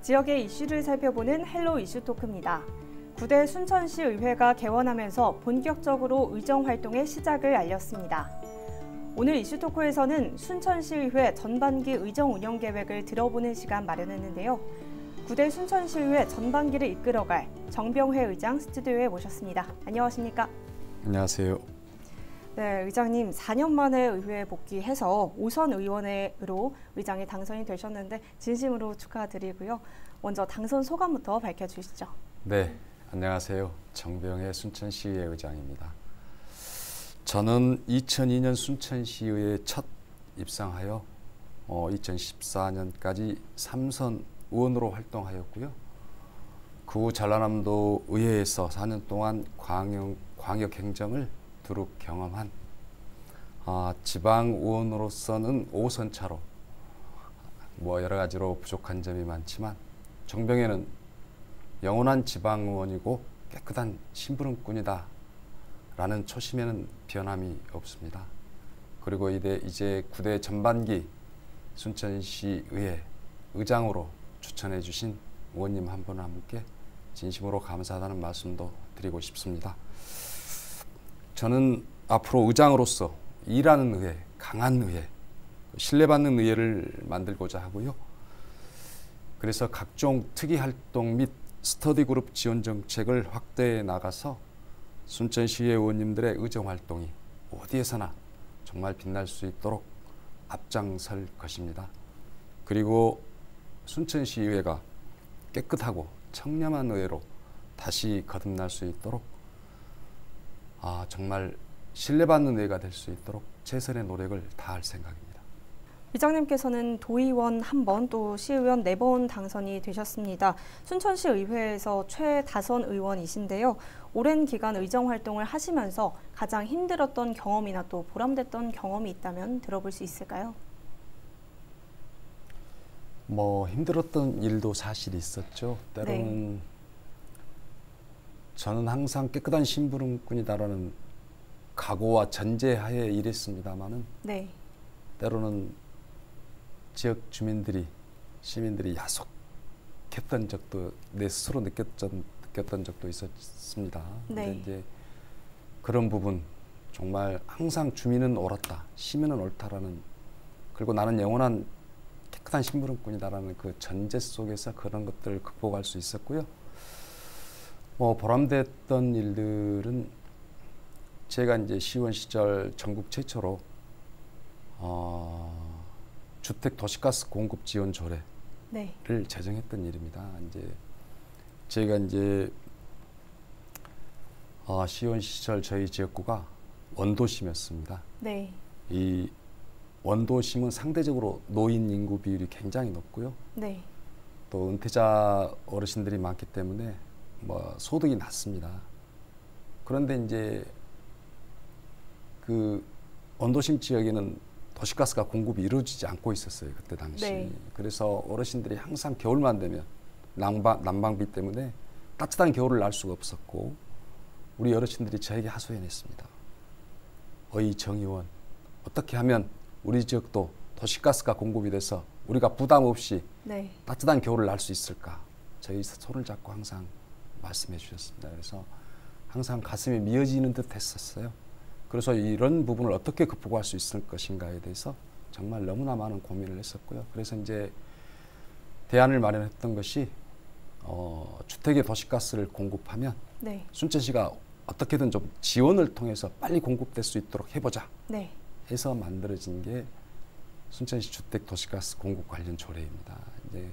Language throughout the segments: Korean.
지역의 이슈를 살펴보는 헬로 이슈 토크입니다. 9대 순천시 의회가 개원하면서 본격적으로 의정 활동의 시작을 알렸습니다. 오늘 이슈 토크에서는 순천시 의회 전반기 의정 운영 계획을 들어보는 시간 마련했는데요. 9대 순천시 의회 전반기를 이끌어갈 정병회 의장 스튜디오에 모셨습니다. 안녕하십니까? 안녕하세요. 네, 의장님 4년 만에 의회에 복귀해서 5선 의원으로 의장이 당선이 되셨는데 진심으로 축하드리고요. 먼저 당선 소감부터 밝혀주시죠. 네, 안녕하세요. 정병회 순천시의회 의장입니다. 저는 2002년 순천시의회에 첫 입상하여 2014년까지 3선 의원으로 활동하였고요. 그 후 전라남도 의회에서 4년 동안 광역 행정을 두루 경험한 지방 의원으로서는 5선 차로 여러 가지로 부족한 점이 많지만 정병회는 영원한 지방 의원이고 깨끗한 심부름꾼이다 라는 초심에는 변함이 없습니다. 그리고 이제 9대 전반기 순천시 의회 의장으로 추천해 주신 의원님 한 분 한 분께 진심으로 감사하다는 말씀도 드리고 싶습니다. 저는 앞으로 의장으로서 일하는 의회, 강한 의회, 신뢰받는 의회를 만들고자 하고요. 그래서 각종 특이활동 및 스터디그룹 지원 정책을 확대해 나가서 순천시의회 의원님들의 의정활동이 어디에서나 정말 빛날 수 있도록 앞장설 것입니다. 그리고 순천시의회가 깨끗하고 청렴한 의회로 다시 거듭날 수 있도록 정말 신뢰받는 의회가 될 수 있도록 최선의 노력을 다할 생각입니다. 의장님께서는 도의원 1번 또 시의원 4번 당선이 되셨습니다. 순천시 의회에서 최다선 의원이신데요. 오랜 기간 의정 활동을 하시면서 가장 힘들었던 경험이나 또 보람됐던 경험이 있다면 들어볼 수 있을까요? 힘들었던 일도 사실 있었죠. 때로는 저는 항상 깨끗한 심부름꾼이다라는 각오와 전제하에 일했습니다마는 때로는 지역 주민들이 시민들이 야속했던 적도 내 스스로 느꼈던 적도 있었습니다. 근데 이제 그런 부분 정말 항상 주민은 옳았다, 시민은 옳다라는 그리고 나는 영원한 깨끗한 심부름꾼이다라는 그 전제 속에서 그런 것들을 극복할 수 있었고요. 보람됐던 일들은 제가 이제 시의원 시절 전국 최초로 주택 도시가스 공급 지원 조례를 제정했던 일입니다. 제가 시의원 시절 저희 지역구가 원도심이었습니다. 이 원도심은 상대적으로 노인 인구 비율이 굉장히 높고요. 또 은퇴자 어르신들이 많기 때문에 소득이 낮습니다. 그런데 이제 그 원도심 지역에는 도시가스가 공급이 이루어지지 않고 있었어요. 그때 당시. 그래서 어르신들이 항상 겨울만 되면 난방비 때문에 따뜻한 겨울을 알 수가 없었고 우리 어르신들이 저에게 하소연했습니다. 정 의원, 어떻게 하면 우리 지역도 도시가스가 공급이 돼서 우리가 부담 없이 따뜻한 겨울을 알 수 있을까? 저희 손을 잡고 항상 말씀해 주셨습니다. 그래서 항상 가슴이 미어지는 듯 했었어요. 그래서 이런 부분을 어떻게 극복할 수 있을 것인가에 대해서 정말 너무나 많은 고민을 했었고요. 그래서 이제 대안을 마련했던 것이 주택에 도시가스를 공급하면 순천시가 어떻게든 좀 지원을 통해서 빨리 공급될 수 있도록 해보자 해서 만들어진 게 순천시 주택 도시가스 공급 관련 조례입니다. 이제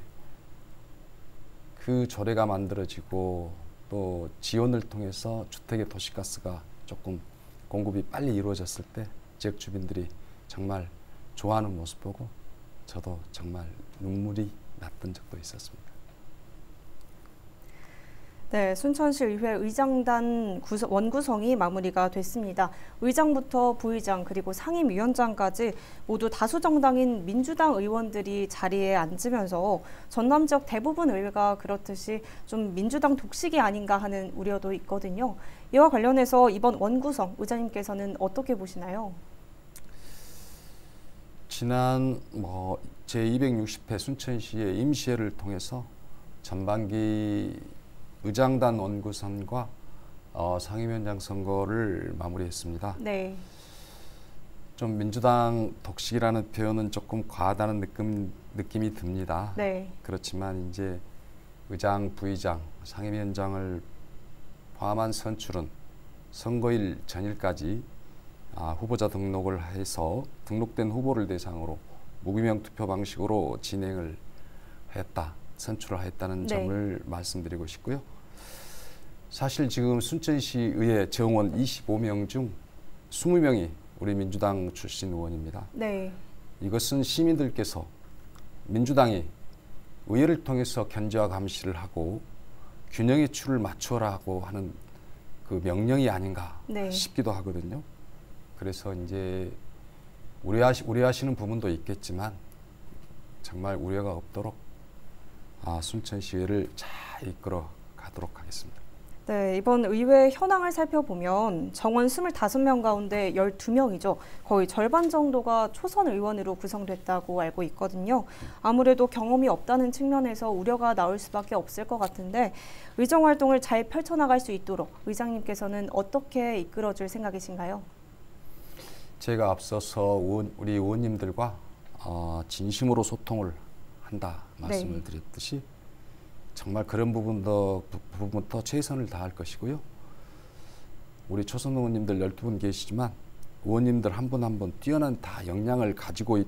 그 조례가 만들어지고 또 지원을 통해서 주택의 도시가스가 조금 공급이 빨리 이루어졌을 때 지역 주민들이 정말 좋아하는 모습 보고 저도 정말 눈물이 났던 적도 있었습니다. 네, 순천시 의회 의장단 원구성이 마무리가 됐습니다. 의장부터 부의장 그리고 상임위원장까지 모두 다수 정당인 민주당 의원들이 자리에 앉으면서 전남 지역 대부분 의회가 그렇듯이 좀 민주당 독식이 아닌가 하는 우려도 있거든요. 이와 관련해서 이번 원구성 의장님께서는 어떻게 보시나요? 지난 제260회 순천시의 임시회를 통해서 전반기 의장단 원구선과 상임위원장 선거를 마무리했습니다. 네. 좀 민주당 독식이라는 표현은 조금 과하다는 느낌이 듭니다. 네. 그렇지만 이제 의장, 부의장, 상임위원장을 포함한 선출은 선거일 전일까지 후보자 등록을 해서 등록된 후보를 대상으로 무기명 투표 방식으로 진행을 했다, 선출을 했다는 네. 점을 말씀드리고 싶고요. 사실 지금 순천시의회 정원 25명 중 20명이 우리 민주당 출신 의원입니다. 네. 이것은 시민들께서 민주당이 의회를 통해서 견제와 감시를 하고 균형의 추를 맞추라고 하는 그 명령이 아닌가 네. 싶기도 하거든요. 그래서 이제 우려하시는 부분도 있겠지만 정말 우려가 없도록 순천시의회를 잘 이끌어 가도록 하겠습니다. 네, 이번 의회 현황을 살펴보면 정원 25명 가운데 12명이죠. 거의 절반 정도가 초선 의원으로 구성됐다고 알고 있거든요. 아무래도 경험이 없다는 측면에서 우려가 나올 수밖에 없을 것 같은데 의정 활동을 잘 펼쳐나갈 수 있도록 의장님께서는 어떻게 이끌어줄 생각이신가요? 제가 앞서서 우리 의원님들과 진심으로 소통을 한다 말씀을 네. 드렸듯이 정말 그런 부분부터 최선을 다할 것이고요. 우리 초선 의원님들 12분 계시지만 의원님들 한 분 한 분 뛰어난 다 역량을 가지고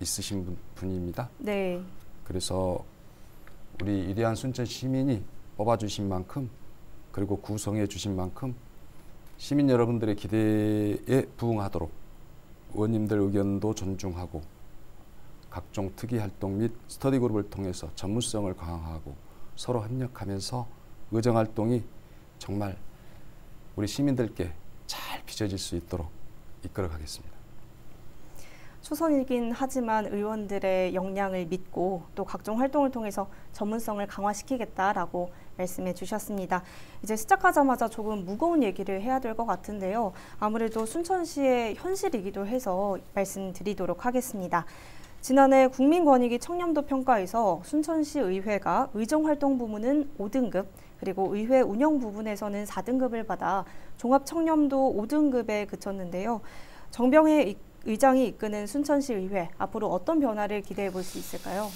있으신 분입니다. 네. 그래서 우리 위대한 순천 시민이 뽑아주신 만큼 그리고 구성해 주신 만큼 시민 여러분들의 기대에 부응하도록 의원님들 의견도 존중하고 각종 특위 활동 및 스터디 그룹을 통해서 전문성을 강화하고 서로 협력하면서 의정 활동이 정말 우리 시민들께 잘 빚어질 수 있도록 이끌어 가겠습니다. 초선이긴 하지만 의원들의 역량을 믿고 또 각종 활동을 통해서 전문성을 강화시키겠다라고 말씀해 주셨습니다. 이제 시작하자마자 조금 무거운 얘기를 해야 될 것 같은데요. 아무래도 순천시의 현실이기도 해서 말씀드리도록 하겠습니다. 지난해 국민권익위 청렴도 평가에서 순천시 의회가 의정활동 부문은 5등급, 그리고 의회 운영 부분에서는 4등급을 받아 종합청렴도 5등급에 그쳤는데요. 정병혜 의장이 이끄는 순천시 의회, 앞으로 어떤 변화를 기대해 볼 수 있을까요?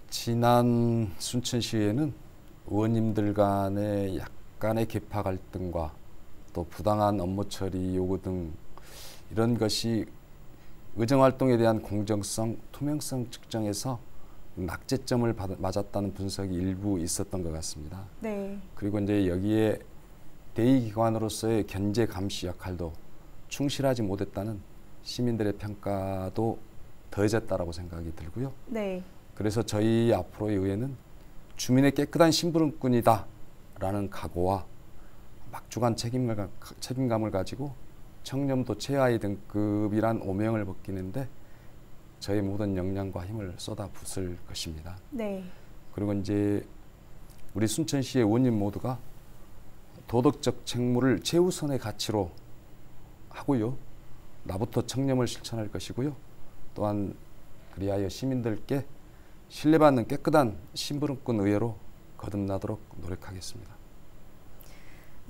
지난 순천시의회는 의원님들 간의 약간의 계파 갈등과 또 부당한 업무 처리 요구 등 이런 것이 의정활동에 대한 공정성, 투명성 측정에서 낙제점을 맞았다는 분석이 일부 있었던 것 같습니다. 네. 그리고 이제 여기에 대의기관으로서의 견제 감시 역할도 충실하지 못했다는 시민들의 평가도 더해졌다라고 생각이 들고요. 네. 그래서 저희 앞으로의 의회는 주민의 깨끗한 심부름꾼이다라는 각오와 막중한 책임감을 가지고 청렴도 최하위 등급이란 오명을 벗기는데 저희 모든 역량과 힘을 쏟아붓을 것입니다. 네. 그리고 이제 우리 순천시의 의원님 모두가 도덕적 책무를 최우선의 가치로 하고요. 나부터 청렴을 실천할 것이고요. 또한 그리하여 시민들께 신뢰받는 깨끗한 심부름꾼 의회로 거듭나도록 노력하겠습니다.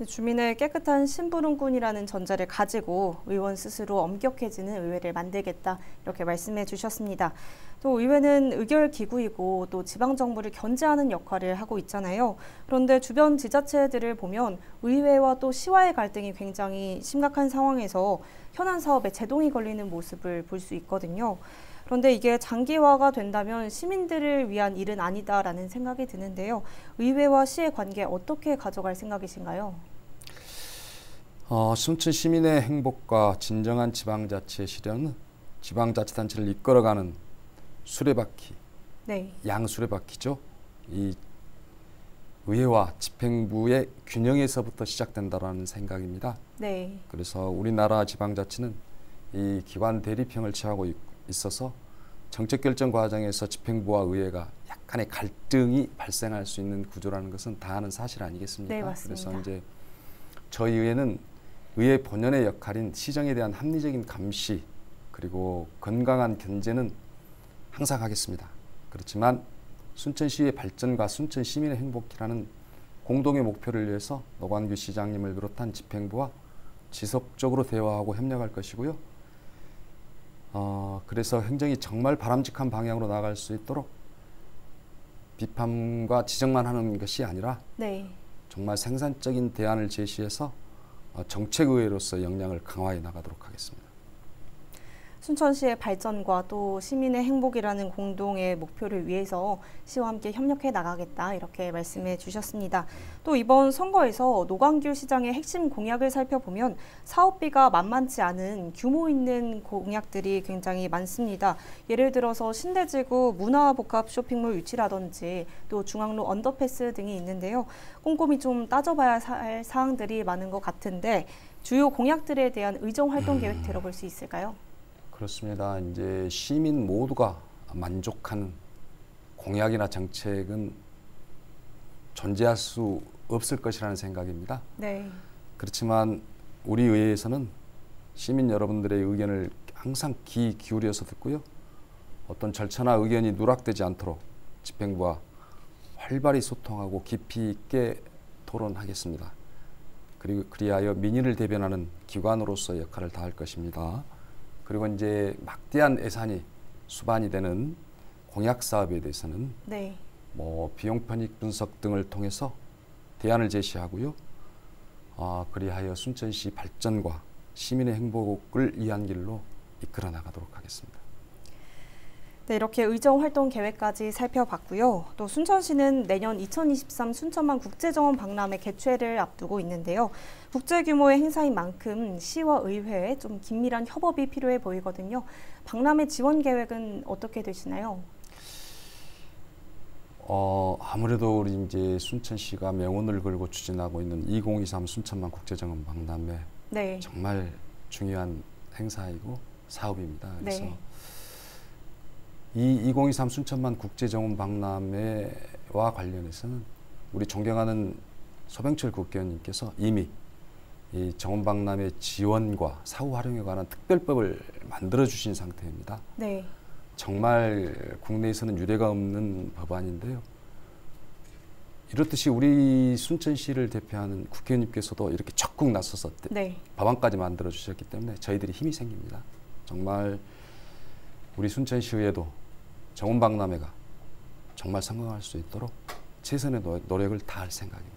주민의 깨끗한 심부름꾼이라는 전제를 가지고 의원 스스로 엄격해지는 의회를 만들겠다, 이렇게 말씀해 주셨습니다. 또 의회는 의결기구이고 또 지방정부를 견제하는 역할을 하고 있잖아요. 그런데 주변 지자체들을 보면 의회와 또 시와의 갈등이 굉장히 심각한 상황에서 현안 사업에 제동이 걸리는 모습을 볼 수 있거든요. 그런데 이게 장기화가 된다면 시민들을 위한 일은 아니다라는 생각이 드는데요. 의회와 시의 관계 어떻게 가져갈 생각이신가요? 순천 시민의 행복과 진정한 지방자치의 실현은 지방자치단체를 이끌어가는 수레바퀴, 네. 양수레바퀴죠. 이 의회와 집행부의 균형에서부터 시작된다라는 생각입니다. 네. 그래서 우리나라 지방자치는 이 기관 대립형을 취하고 있어서 정책 결정 과정에서 집행부와 의회가 약간의 갈등이 발생할 수 있는 구조라는 것은 다 아는 사실 아니겠습니까? 네, 맞습니다. 그래서 이제 저희 의회는 의회 본연의 역할인 시정에 대한 합리적인 감시 그리고 건강한 견제는 항상 하겠습니다. 그렇지만 순천시의 발전과 순천 시민의 행복이라는 공동의 목표를 위해서 노광규 시장님을 비롯한 집행부와 지속적으로 대화하고 협력할 것이고요. 그래서 행정이 정말 바람직한 방향으로 나아갈 수 있도록 비판과 지적만 하는 것이 아니라 네. 정말 생산적인 대안을 제시해서 정책의회로서 역량을 강화해 나가도록 하겠습니다. 순천시의 발전과 또 시민의 행복이라는 공동의 목표를 위해서 시와 함께 협력해 나가겠다 이렇게 말씀해 주셨습니다. 또 이번 선거에서 노광규 시장의 핵심 공약을 살펴보면 사업비가 만만치 않은 규모 있는 공약들이 굉장히 많습니다. 예를 들어서 신대지구 문화복합 쇼핑몰 유치라든지 또 중앙로 언더패스 등이 있는데요. 꼼꼼히 좀 따져봐야 할 사항들이 많은 것 같은데 주요 공약들에 대한 의정 활동 계획 들어볼 수 있을까요? 그렇습니다. 이제 시민 모두가 만족하는 공약이나 정책은 존재할 수 없을 것이라는 생각입니다. 네. 그렇지만 우리 의회에서는 시민 여러분들의 의견을 항상 귀 기울여서 듣고요. 어떤 절차나 의견이 누락되지 않도록 집행부와 활발히 소통하고 깊이 있게 토론하겠습니다. 그리고 그리하여 민의를 대변하는 기관으로서 역할을 다할 것입니다. 그리고 이제 막대한 예산이 수반이 되는 공약 사업에 대해서는 네. 비용 편익 분석 등을 통해서 대안을 제시하고요. 그리하여 순천시 발전과 시민의 행복을 위한 길로 이끌어 나가도록 하겠습니다. 네, 이렇게 의정 활동 계획까지 살펴봤고요. 또 순천시는 내년 2023 순천만 국제정원 박람회 개최를 앞두고 있는데요. 국제 규모의 행사인 만큼 시와 의회에 좀 긴밀한 협업이 필요해 보이거든요. 박람회 지원 계획은 어떻게 되시나요? 아무래도 우리 이제 순천시가 명운을 걸고 추진하고 있는 2023 순천만 국제정원 박람회 네. 정말 중요한 행사이고 사업입니다. 그래서 네. 이 2023 순천만 국제정원 박람회와 관련해서는 우리 존경하는 소병철 국회의원님께서 이미 이 정원 박람회 지원과 사후 활용에 관한 특별법을 만들어 주신 상태입니다. 네. 정말 국내에서는 유례가 없는 법안인데요. 이렇듯이 우리 순천시를 대표하는 국회의원님께서도 이렇게 적극 나서서 네. 법안까지 만들어 주셨기 때문에 저희들이 힘이 생깁니다. 정말 우리 순천시의회도 정원박람회가 정말 성공할 수 있도록 최선의 노력을 다할 생각입니다.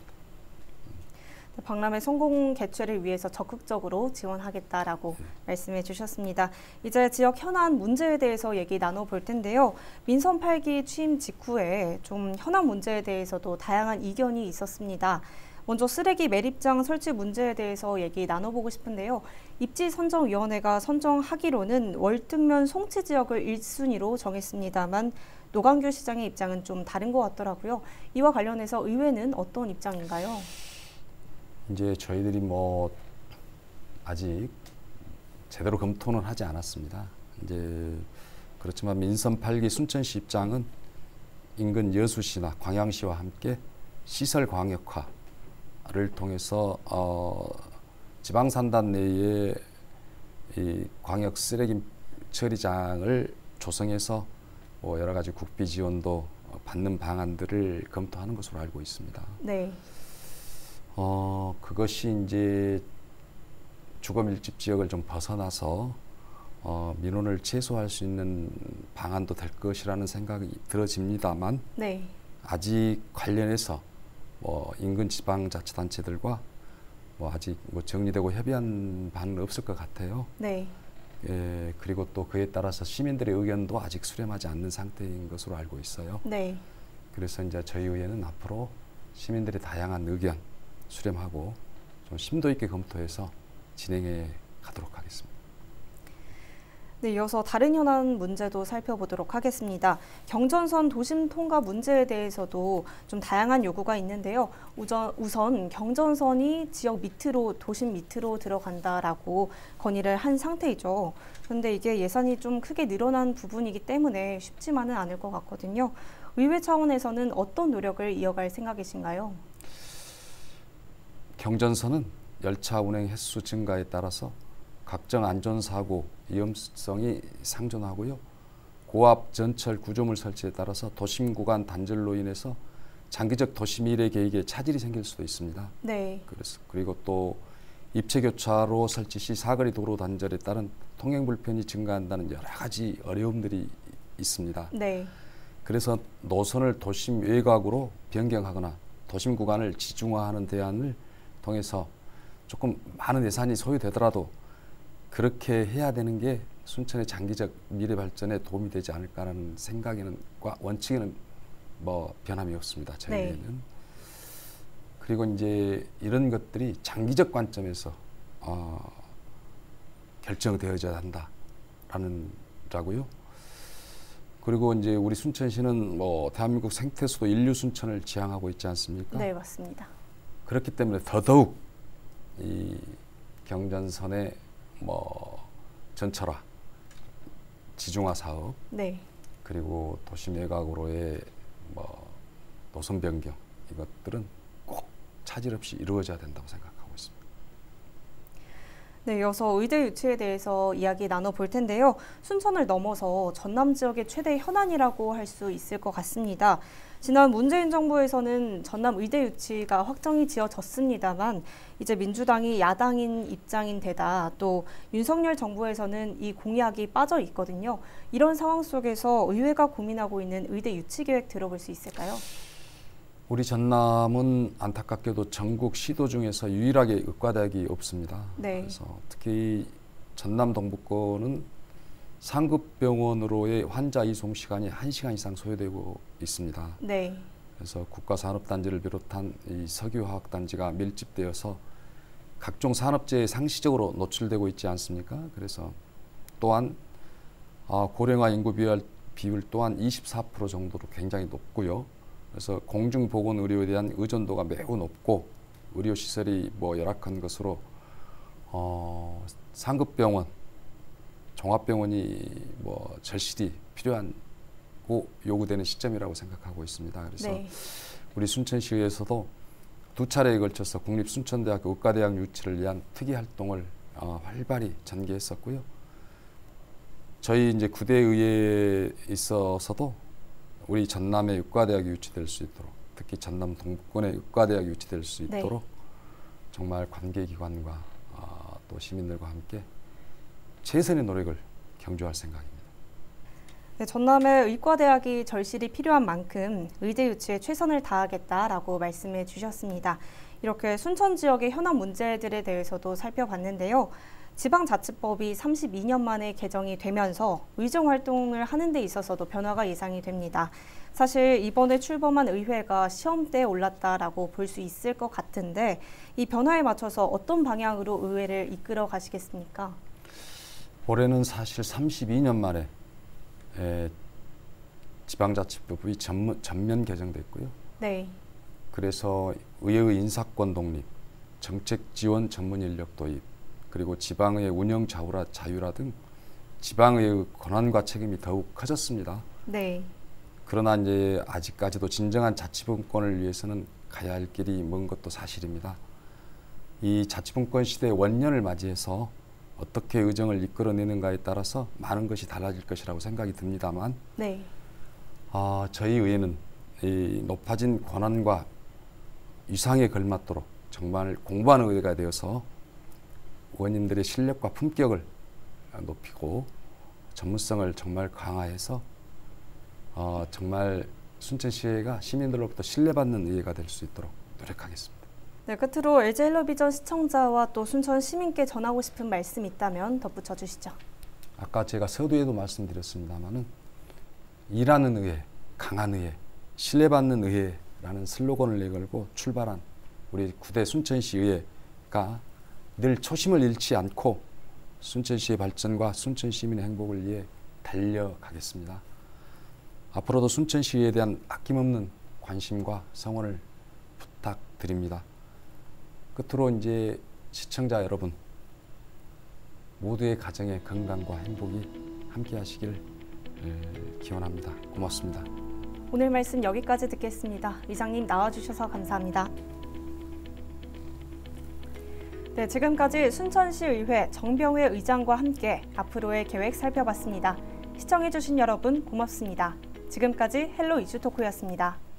박람회 성공 개최를 위해서 적극적으로 지원하겠다라고 말씀해 주셨습니다. 이제 지역 현안 문제에 대해서 얘기 나눠볼 텐데요. 민선 8기 취임 직후에 좀 현안 문제에 대해서도 다양한 이견이 있었습니다. 먼저 쓰레기 매립장 설치 문제에 대해서 얘기 나눠보고 싶은데요. 입지선정위원회가 선정하기로는 월등면 송치 지역을 1순위로 정했습니다만 노광규 시장의 입장은 좀 다른 것 같더라고요. 이와 관련해서 의회는 어떤 입장인가요? 이제 저희들이 아직 제대로 검토는 하지 않았습니다. 이제 그렇지만 민선 8기 순천시 입장은 인근 여수시나 광양시와 함께 시설 광역화를 통해서 지방산단 내에 이 광역 쓰레기 처리장을 조성해서 여러 가지 국비 지원도 받는 방안들을 검토하는 것으로 알고 있습니다. 네. 그것이 이제 주거 밀집 지역을 좀 벗어나서 민원을 최소화할 수 있는 방안도 될 것이라는 생각이 들어집니다만 네. 아직 관련해서 인근 지방자치단체들과 아직 정리되고 협의한 바는 없을 것 같아요. 네. 예, 그리고 또 그에 따라서 시민들의 의견도 아직 수렴하지 않는 상태인 것으로 알고 있어요. 네. 그래서 이제 저희 의회는 앞으로 시민들의 다양한 의견 수렴하고 좀 심도 있게 검토해서 진행해 가도록 하겠습니다. 네, 이어서 다른 현안 문제도 살펴보도록 하겠습니다. 경전선 도심 통과 문제에 대해서도 좀 다양한 요구가 있는데요. 우선 경전선이 지역 밑으로, 도심 밑으로 들어간다라고 건의를 한 상태이죠. 그런데 이게 예산이 좀 크게 늘어난 부분이기 때문에 쉽지만은 않을 것 같거든요. 의회 차원에서는 어떤 노력을 이어갈 생각이신가요? 경전선은 열차 운행 횟수 증가에 따라서 각종 안전사고 위험성이 상존하고요. 고압 전철 구조물 설치에 따라서 도심 구간 단절로 인해서 장기적 도시 미래 계획에 차질이 생길 수도 있습니다. 네. 그리고 또 입체 교차로 설치 시 사거리 도로 단절에 따른 통행 불편이 증가한다는 여러 가지 어려움들이 있습니다. 네. 그래서 노선을 도심 외곽으로 변경하거나 도심 구간을 지중화하는 대안을 통해서 조금 많은 예산이 소요되더라도 그렇게 해야 되는 게 순천의 장기적 미래 발전에 도움이 되지 않을까라는 생각에는과 원칙에는 뭐 변함이 없습니다. 저희에는. 네. 그리고 이제 이런 것들이 장기적 관점에서 결정되어져야 한다라는 라고요. 그리고 이제 우리 순천시는 뭐 대한민국 생태수도 인류 순천을 지향하고 있지 않습니까? 네, 맞습니다. 그렇기 때문에 더더욱 이 경전선의 뭐 전철화, 지중화 사업, 네. 그리고 도심 외곽으로의 뭐 노선 변경 이것들은 꼭 차질 없이 이루어져야 된다고 생각하고 있습니다. 네, 이어서 의대 유치에 대해서 이야기 나눠볼 텐데요. 순천을 넘어서 전남 지역의 최대 현안이라고 할 수 있을 것 같습니다. 지난 문재인 정부에서는 전남 의대 유치가 확정이 지어졌습니다만 이제 민주당이 야당인 입장인 데다 또 윤석열 정부에서는 이 공약이 빠져 있거든요. 이런 상황 속에서 의회가 고민하고 있는 의대 유치 계획 들어볼 수 있을까요? 우리 전남은 안타깝게도 전국 시도 중에서 유일하게 의과대학이 없습니다. 네. 그래서 특히 전남 동부권은 상급병원으로의 환자 이송 시간이 1시간 이상 소요되고 있습니다. 네. 그래서 국가산업단지를 비롯한 이 석유화학단지가 밀집되어서 각종 산업재해에 상시적으로 노출되고 있지 않습니까? 그래서 또한 고령화 인구 비율 또한 24% 정도로 굉장히 높고요. 그래서 공중보건의료에 대한 의존도가 매우 높고 의료시설이 뭐 열악한 것으로 상급병원, 종합병원이 뭐 절실히 필요하고 요구되는 시점이라고 생각하고 있습니다. 그래서 네. 우리 순천시에서도 두 차례에 걸쳐서 국립순천대학교 의과대학 유치를 위한 특이 활동을 활발히 전개했었고요. 저희 이제 구대의회에 있어서도 우리 전남의 의과대학이 유치될 수 있도록 특히 전남 동부권의 의과대학이 유치될 수 있도록 네. 정말 관계기관과 또 시민들과 함께 최선의 노력을 경주할 생각입니다. 네, 전남의 의과대학이 절실히 필요한 만큼 의대 유치에 최선을 다하겠다라고 말씀해 주셨습니다. 이렇게 순천 지역의 현안 문제들에 대해서도 살펴봤는데요. 지방자치법이 32년 만에 개정이 되면서 의정 활동을 하는 데 있어서도 변화가 예상이 됩니다. 사실 이번에 출범한 의회가 시험대에 올랐다라고 볼 수 있을 것 같은데 이 변화에 맞춰서 어떤 방향으로 의회를 이끌어 가시겠습니까? 올해는 사실 32년 만에 지방자치법이 전면 개정됐고요. 네. 그래서 의회의 인사권 독립, 정책 지원 전문 인력 도입, 그리고 지방의 운영 자유라 등 지방의 권한과 책임이 더욱 커졌습니다. 네. 그러나 이제 아직까지도 진정한 자치분권을 위해서는 가야 할 길이 먼 것도 사실입니다. 이 자치분권 시대의 원년을 맞이해서 어떻게 의정을 이끌어내는가에 따라서 많은 것이 달라질 것이라고 생각이 듭니다만 네. 저희 의회는 이 높아진 권한과 위상에 걸맞도록 정말 공부하는 의회가 되어서 의원님들의 실력과 품격을 높이고 전문성을 정말 강화해서 정말 순천시의회가 시민들로부터 신뢰받는 의회가 될 수 있도록 노력하겠습니다. 네, 끝으로 LG헬로비전 시청자와 또 순천 시민께 전하고 싶은 말씀 있다면 덧붙여 주시죠. 아까 제가 서두에도 말씀드렸습니다마는 일하는 의회, 강한 의회, 신뢰받는 의회라는 슬로건을 내걸고 출발한 우리 구대 순천시 의회가 늘 초심을 잃지 않고 순천시의 발전과 순천 시민의 행복을 위해 달려가겠습니다. 앞으로도 순천시에 대한 아낌없는 관심과 성원을 부탁드립니다. 끝으로 이제 시청자 여러분 모두의 가정의 건강과 행복이 함께 하시길 기원합니다. 고맙습니다. 오늘 말씀 여기까지 듣겠습니다. 의장님 나와주셔서 감사합니다. 네, 지금까지 순천시의회 정병회 의장과 함께 앞으로의 계획 살펴봤습니다. 시청해주신 여러분 고맙습니다. 지금까지 헬로 이슈토크였습니다.